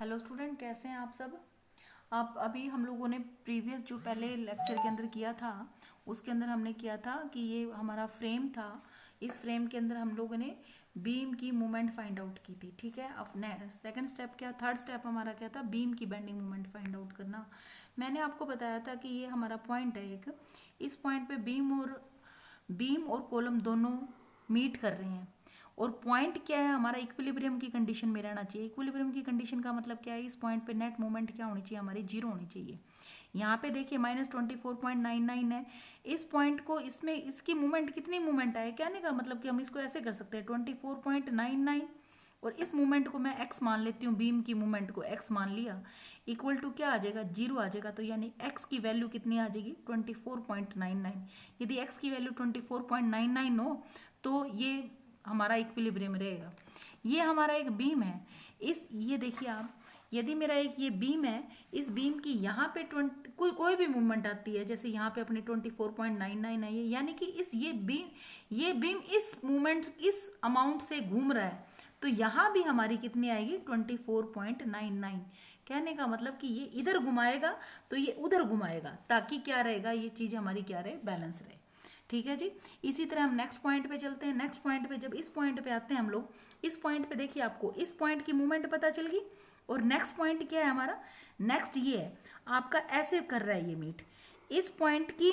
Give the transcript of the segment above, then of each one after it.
Hello student, कैसे हैं आप सब। आप अभी हम लोगों ने प्रीवियस जो पहले लेक्चर के अंदर किया था उसके अंदर हमने किया था कि ये हमारा फ्रेम था। इस फ्रेम के अंदर हम लोगों ने बीम की मूवमेंट फाइंड आउट की थी। ठीक है, अब सेकंड स्टेप क्या, थर्ड स्टेप हमारा क्या था, बीम की बेंडिंग मूवमेंट फाइंड आउट करना। मैंने आपको बताया था कि ये हमारा पॉइंट है एक, इस पॉइंट पे बीम और कॉलम दोनों मीट कर रहे हैं और पॉइंट क्या है हमारा, इक्विलिब्रियम की कंडीशन में रहना चाहिए। इक्विलिब्रियम की कंडीशन का मतलब क्या है, इस पॉइंट पे नेट मूवमेंट क्या होनी चाहिए, हमारी जीरो होनी चाहिए। यहाँ पे देखिए -24.99 है। इस पॉइंट को इसमें इसकी मूवमेंट कितनी मूवमेंट है, कहने का मतलब कि हम इसको ऐसे कर सकते हैं 24.99 और इस मूवमेंट को मैं x मान लेती हूँ, बीम की मूवमेंट को x मान लिया, इक्वल टू क्या आ जाएगा, जीरो आ जाएगा। तो यानी x की वैल्यू कितनी आ जाएगी 24.99। यदि x की वैल्यू 24.99 हो तो ये हमारा इक्विलिब्रियम रहेगा। ये हमारा एक बीम है, इस ये देखिए आप, यदि मेरा एक ये बीम है, इस बीम की यहाँ पे कोई भी मूवमेंट आती है, जैसे यहाँ पे अपने 24.99 है, यानी कि ये बीम इस मूवमेंट इस अमाउंट से घूम रहा है, तो यहाँ भी हमारी कितनी आएगी 24.99। कहने का मतलब कि ये इधर घुमाएगा तो ये उधर घुमाएगा, ताकि क्या रहेगा, ये चीज़ हमारी क्या रहे, बैलेंस रहे। ठीक है जी। इसी तरह हम नेक्स्ट पॉइंट पे चलते हैं। नेक्स्ट पॉइंट पे जब इस पॉइंट पे आते हैं हम लोग, इस पॉइंट पे देखिए आपको इस पॉइंट की मूवमेंट पता चल गई। और नेक्स्ट पॉइंट क्या है हमारा, नेक्स्ट ये है आपका, ऐसे कर रहा है ये मीट, इस पॉइंट की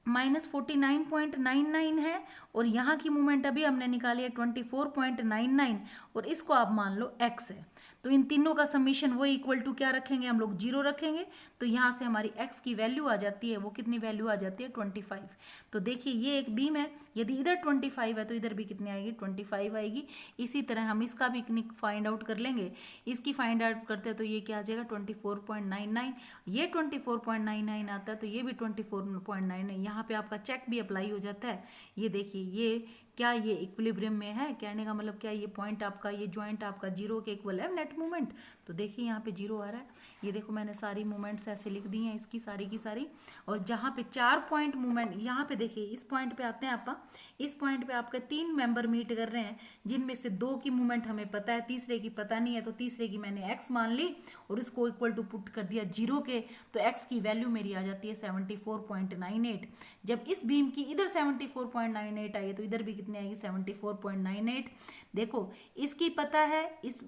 -49.99 है और यहाँ की मूवमेंट अभी हमने निकाली है 24.99 और इसको आप मान लो x है। तो इन तीनों का समीशन वो इक्वल टू क्या रखेंगे, हम लोग जीरो रखेंगे। तो यहाँ से हमारी x की वैल्यू आ जाती है, वो कितनी वैल्यू आ जाती है 25। तो देखिए ये एक बीम है, यदि इधर 25 है तो इधर भी कितनी आएगी 25 आएगी। इसी तरह हम इसका भी फाइंड आउट कर लेंगे। इसकी फाइंड आउट करते हैं तो ये क्या आ जाएगा 24.99, ये 24.99 आता है तो ये भी 24.99। यहाँ पे आपका चेक भी अप्लाई हो जाता है। ये देखिए ये क्या, ये इक्विलिब्रियम में है, कहने का मतलब क्या, ये पॉइंट आपका, ये जॉइंट आपका जीरो के इक्वल है नेट मूवमेंट। तो देखिए यहाँ पे जीरो आ रहा है। ये देखो मैंने सारी मूवमेंट्स ऐसे लिख दी हैं इसकी सारी की सारी। और जहाँ पे 4 पॉइंट मूवमेंट, यहाँ पे देखिए इस पॉइंट पे आते हैं आप, इस पॉइंट पे आपके 3 मेंबर मीट कर रहे हैं, जिनमें से 2 की मूवमेंट हमें पता है, तीसरे की पता नहीं है। तो तीसरे की मैंने x मान ली और इसको इक्वल टू पुट कर दिया जीरो के, तो x की वैल्यू मेरी आ जाती है 74.98। जब इस बीम की इधर 74.98 आई तो इधर भी कितनी आएगी 74.98। देखो इसकी पता है, इस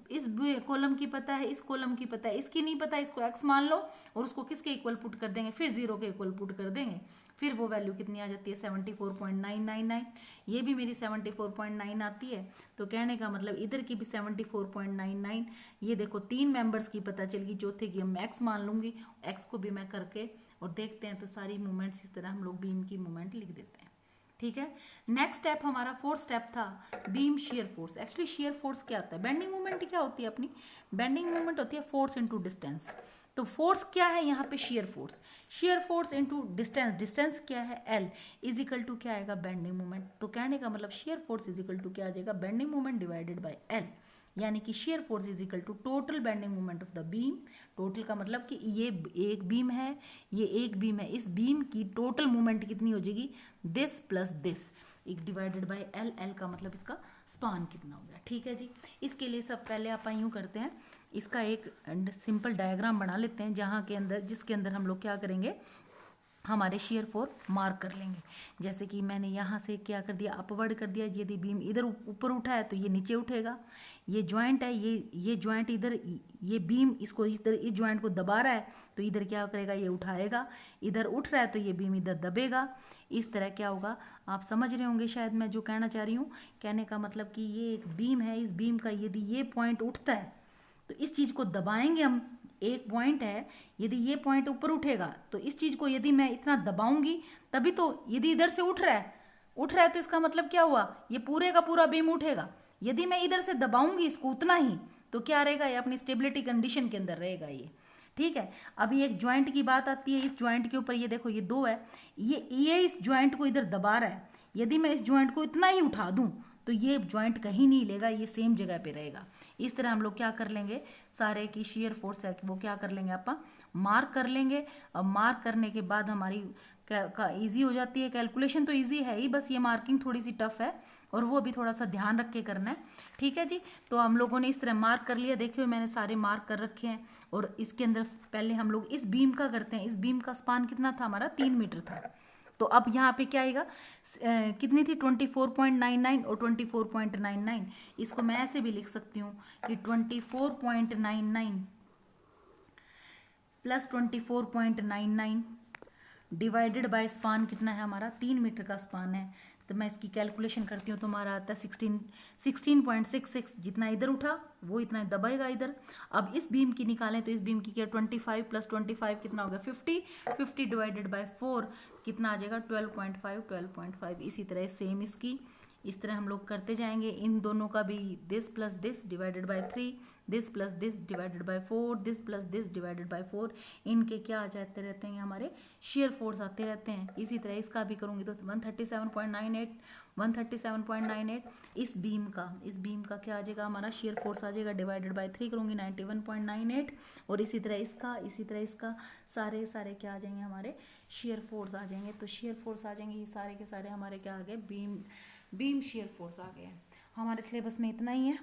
कॉलम की पता है, इस कॉलम की पता है, इसकी नहीं पता, इसको x मान लो और उसको किसके इक्वल पुट कर देंगे, फिर जीरो के इक्वल पुट कर देंगे, फिर वो वैल्यू कितनी आ जाती है 74.999। ये भी मेरी 74.9 आती है। तो कहने का मतलब इधर की भी 74.99। ये देखो 3 मेंबर्स की पता चल गई, चौथे की मैं x मान लूंगी, x को भी मैं करके और देखते हैं। तो सारी मूवमेंट्स इस तरह हम लोग बीम की मूवमेंट लिख देते हैं। ठीक है, नेक्स्ट स्टेप हमारा फोर्थ स्टेप था beam shear force. Actually shear force क्या होता है, बेंडिंग मूवमेंट क्या होती है अपनी, बेंडिंग मूवमेंट होती है फोर्स इनटू डिस्टेंस। तो फोर्स क्या है यहाँ पे, shear force into distance, distance क्या है L इज इक्वल टू क्या आएगा, बेंडिंग मूवमेंट। तो कहने का मतलब shear force is equal to क्या आ जाएगा, bending movement divided by L, यानी कि shear force is equal to total bending movement of the beam. Total का मतलब कि ये एक बीम है, ये एक बीम है, इस बीम की टोटल मूवमेंट कितनी हो जाएगी, दिस प्लस दिस, एक डिवाइडेड बाय L, L का मतलब इसका स्पान कितना हो गया। ठीक है जी। इसके लिए सब पहले आप यूँ करते हैं, इसका एक सिंपल डायग्राम बना लेते हैं, जहाँ के अंदर, जिसके अंदर हम लोग क्या करेंगे, हमारे शेयर फोर्स मार्क कर लेंगे। जैसे कि मैंने यहाँ से क्या कर दिया, अपवर्ड कर दिया। यदि बीम इधर ऊपर उठा है तो ये नीचे उठेगा। ये जॉइंट है, ये जॉइंट इधर, ये बीम इसको इधर, इस जॉइंट को दबा रहा है तो इधर क्या करेगा, ये उठाएगा। इधर उठ रहा है तो ये बीम इधर दबेगा। इस तरह क्या होगा, आप समझ रहे होंगे शायद मैं जो कहना चाह रही हूँ। कहने का मतलब कि ये एक बीम है, इस बीम का यदि ये पॉइंट उठता है तो इस चीज़ को दबाएंगे हम। एक पॉइंट है, यदि ये पॉइंट ऊपर उठेगा तो इस चीज़ को यदि मैं इतना दबाऊंगी तभी तो, यदि इधर से उठ रहा है तो इसका मतलब क्या हुआ, ये पूरे का पूरा बीम उठेगा। यदि मैं इधर से दबाऊंगी इसको उतना ही तो क्या रहेगा, ये अपनी स्टेबिलिटी कंडीशन के अंदर रहेगा ये। ठीक है, अभी एक ज्वाइंट की बात आती है, इस ज्वाइंट के ऊपर ये देखो ये 2 है, ये इस ज्वाइंट को इधर दबा रहा है। यदि मैं इस ज्वाइंट को इतना ही उठा दूं तो ये ज्वाइंट कहीं नहीं लेगा, ये सेम जगह पे रहेगा। इस तरह हम लोग क्या कर लेंगे, सारे की शेयर फोर्स है वो क्या कर लेंगे, आप मार्क कर लेंगे। और मार्क करने के बाद हमारी ईजी हो जाती है कैलकुलेशन, तो ईजी है ही, बस ये मार्किंग थोड़ी सी टफ है। और वो भी थोड़ा सा ध्यान रख के करना है। ठीक है जी, तो हम लोगों ने इस तरह मार्क कर लिया, देखिए मैंने सारे मार्क कर रखे हैं। और इसके अंदर पहले हम लोग इस बीम का करते हैं। इस बीम का स्पान कितना था हमारा, 3 मीटर था। तो अब यहाँ पे क्या आएगा, कितनी थी 24.99 और 24.99। इसको मैं ऐसे भी लिख सकती हूँ कि 24.99 प्लस 24.99 डिवाइडेड बाय स्पान कितना है हमारा, 3 मीटर का स्पान है। तो मैं इसकी कैलकुलेशन करती हूँ तो हमारा आता है 16.66। जितना इधर उठा वो इतना दबाएगा इधर। अब इस बीम की निकालें तो इस बीम की क्या, 25 प्लस 25 कितना हो गया 50 डिवाइडेड बाय 4 कितना आ जाएगा 12.5। इसी तरह सेम इसकी इस तरह हम लोग करते जाएंगे। इन दोनों का भी this plus this divided by 3, this plus this divided by 4, this plus this divided by 4। इनके क्या आ जाते रहते हैं, हमारे शेयर फोर्स आते रहते हैं। इसी तरह इसका भी करूँगी तो 137.98 इस बीम का क्या आ जाएगा हमारा, शेयर फोर्स आ जाएगा डिवाइडेड बाय 3 करूँगी 91.98। और इसी तरह इसका सारे क्या आ जाएंगे हमारे, शेयर फोर्स आ जाएंगे। तो शेयर फोर्स आ जाएंगे, ये सारे के सारे हमारे क्या आ गए, बीम शेयर फोर्स आ गए हैं। हमारे सिलेबस में इतना ही है,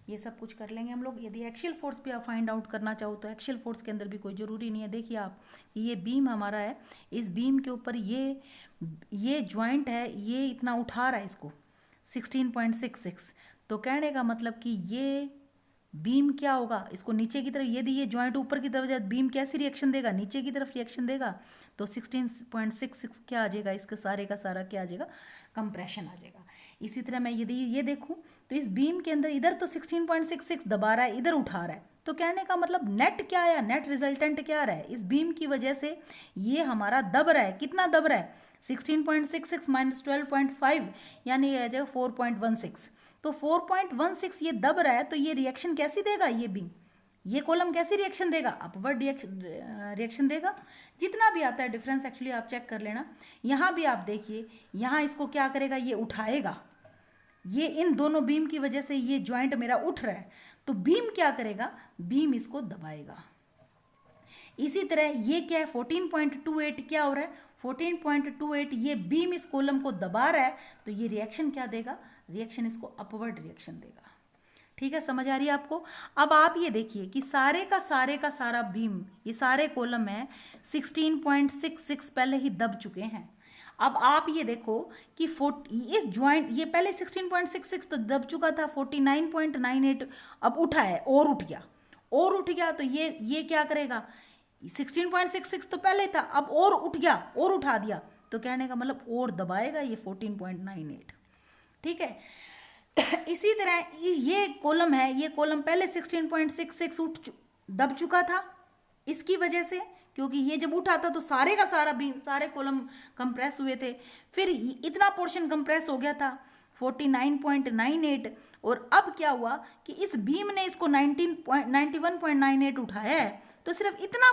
ये सब कुछ कर लेंगे हम लोग। यदि एक्शियल फोर्स भी आप फाइंड आउट करना चाहो तो एक्शियल फोर्स के अंदर भी कोई ज़रूरी नहीं है। देखिए आप, ये बीम हमारा है, इस बीम के ऊपर ये जॉइंट है, ये इतना उठा रहा है इसको 16.66। तो कहने का मतलब कि ये बीम क्या होगा, इसको नीचे की तरफ, यदि ये जॉइंट ऊपर की तरफ जाए बीम कैसी रिएक्शन देगा, नीचे की तरफ रिएक्शन देगा। तो 16.66 क्या आ जाएगा, इसका सारे का सारा क्या आ जाएगा, कंप्रेशन आ जाएगा। इसी तरह मैं यदि ये देखूं तो इस बीम के अंदर इधर तो 16.66 दबा रहा है, इधर उठा रहा है। तो कहने का मतलब नेट क्या आया, नेट रिजल्टेंट क्या आ रहा है, इस बीम की वजह से ये हमारा दब रहा है। कितना दब रहा है, 16.66 माइनस 12.5 यानी ये आ जाएगा 4.16। तो 4.16 ये दब रहा है, तो ये रिएक्शन कैसी देगा, ये बीम, ये कॉलम कैसी रिएक्शन देगा, अपवर्ड रिएक्शन देगा। जितना भी आता है डिफरेंस एक्चुअली आप चेक कर लेना। यहाँ भी आप देखिए, यहाँ इसको क्या करेगा, ये उठाएगा, ये इन दोनों बीम की वजह से ये जॉइंट मेरा उठ रहा है, तो बीम क्या करेगा, बीम इसको दबाएगा। इसी तरह ये क्या है 14.28 क्या हो रहा है, 14.28 ये बीम इस कॉलम को दबा रहा है, तो ये रिएक्शन क्या देगा, रिएक्शन इसको अपवर्ड रिएक्शन देगा। ठीक है, समझ आ रही है आपको। अब आप ये देखिए कि सारे का सारा बीम, ये सारे कॉलम है 16.66 पहले ही दब चुके हैं। अब आप ये देखो कि इस ज्वाइंट, ये पहले 16.66 तो दब चुका था, 49.98 अब उठा है और उठ गया तो ये क्या करेगा, 16.66 तो पहले था, अब और उठ गया और उठा दिया, तो कहने का मतलब और दबाएगा ये 14.98। ठीक है, इसी तरह ये कॉलम है, ये कॉलम पहले 16.66 दब चुका था इसकी वजह से, क्योंकि ये जब उठा था तो सारे का सारा बीम, सारे कॉलम कंप्रेस हुए थे। फिर इतना पोर्शन कंप्रेस हो गया था 49.98, और अब क्या हुआ कि इस बीम ने इसको 91.98 उठाया है, तो सिर्फ इतना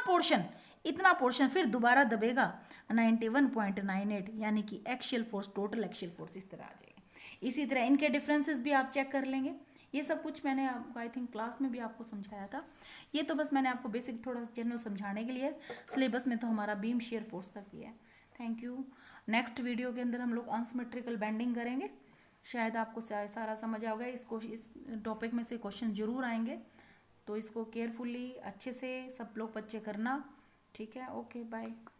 पोर्शन फिर दोबारा दबेगा 91.98, यानी कि axial force, total axial force इस तरह आ जाएगी। इसी तरह इनके डिफरेंसेस भी आप चेक कर लेंगे। ये सब कुछ मैंने आपको आई थिंक क्लास में भी आपको समझाया था। ये तो बस मैंने आपको बेसिक थोड़ा सा जनरल समझाने के लिए, सिलेबस में तो हमारा बीम शेयर फोर्स तक ही है। Thank you. नेक्स्ट वीडियो के अंदर हम लोग अनसिमेट्रिकल बेंडिंग करेंगे। शायद आपको सारा समझ आ गया। इस टॉपिक में से क्वेश्चन जरूर आएंगे, तो इसको केयरफुली अच्छे से सब लोग बच्चे करना। ठीक है, ओके बाय।